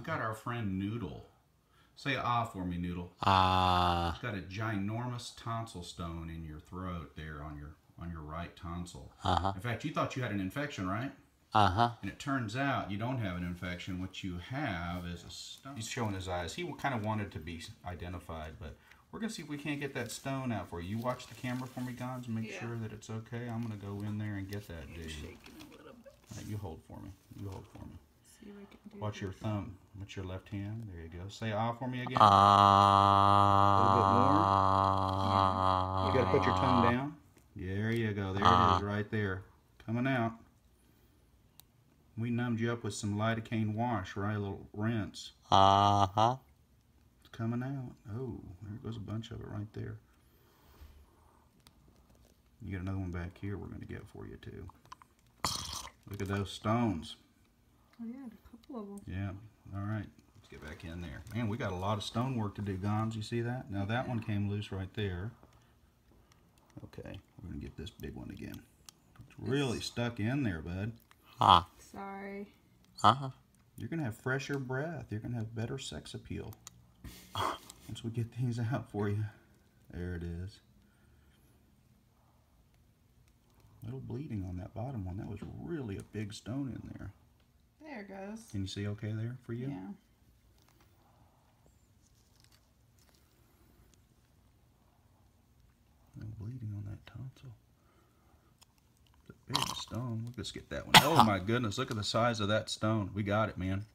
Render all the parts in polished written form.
got our friend Noodle. Say ah for me, Noodle. Ah. It's got a ginormous tonsil stone in your throat there on your right tonsil. In fact, you thought you had an infection, right? And it turns out you don't have an infection. What you have is a stone. He's showing his eyes. He kind of wanted to be identified, but we're going to see if we can't get that stone out for you. You watch the camera for me, Gons, and make sure that it's okay. I'm going to go in there and get that dude. Shaking a little bit. All right, you hold for me. You hold for me. See if I can do Watch your thumb. What's your left hand? There you go. Say ah for me again. Ah. A little bit more. You got to put your tongue down. There you go. There it is right there. Coming out. We numbed you up with some lidocaine wash, right? A little rinse. It's coming out. Oh, there goes a bunch of it right there. You got another one back here we're going to get for you, too. Look at those stones. Oh, yeah, a couple of them. Yeah. All right. Let's get back in there. Man, we got a lot of stone work to do, Gons. You see that? Now, that one came loose right there. Okay. We're going to get this big one again. It's really stuck in there, bud. Sorry. You're going to have fresher breath. You're going to have better sex appeal. Once we get these out for you. There it is. A little bleeding on that bottom one. That was really a big stone in there. There it goes. Can you see okay there for you? Yeah. No bleeding on that tonsil. It's a big stone. Let's get that one. Oh my goodness, look at the size of that stone. We got it, man.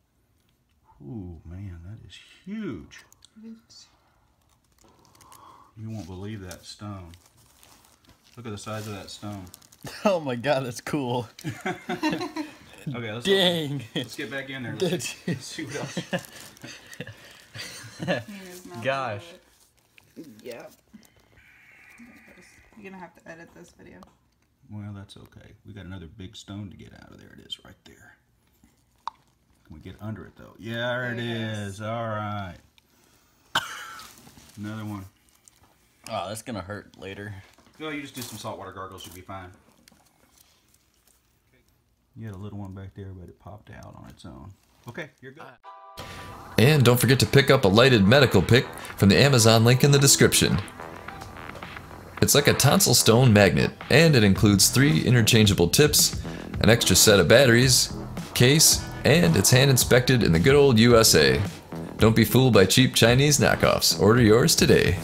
Ooh, man, that is huge. You won't believe that stone. Look at the size of that stone. Oh my god, that's cool. Okay, let's get back in there. Let's see what else. Gosh. Yep. You're gonna have to edit this video. Well, that's okay. We got another big stone to get out of there. It is right there. Can we get under it though? Yeah, there it is. All right. Another one. Oh, that's gonna hurt later. No, you just do some saltwater gargles, you'll be fine. You had a little one back there, but it popped out on its own. Okay, you're good. And don't forget to pick up a lighted medical pick from the Amazon link in the description. It's like a tonsil stone magnet, and it includes 3 interchangeable tips, an extra set of batteries, case, and it's hand inspected in the good old USA. Don't be fooled by cheap Chinese knockoffs. Order yours today.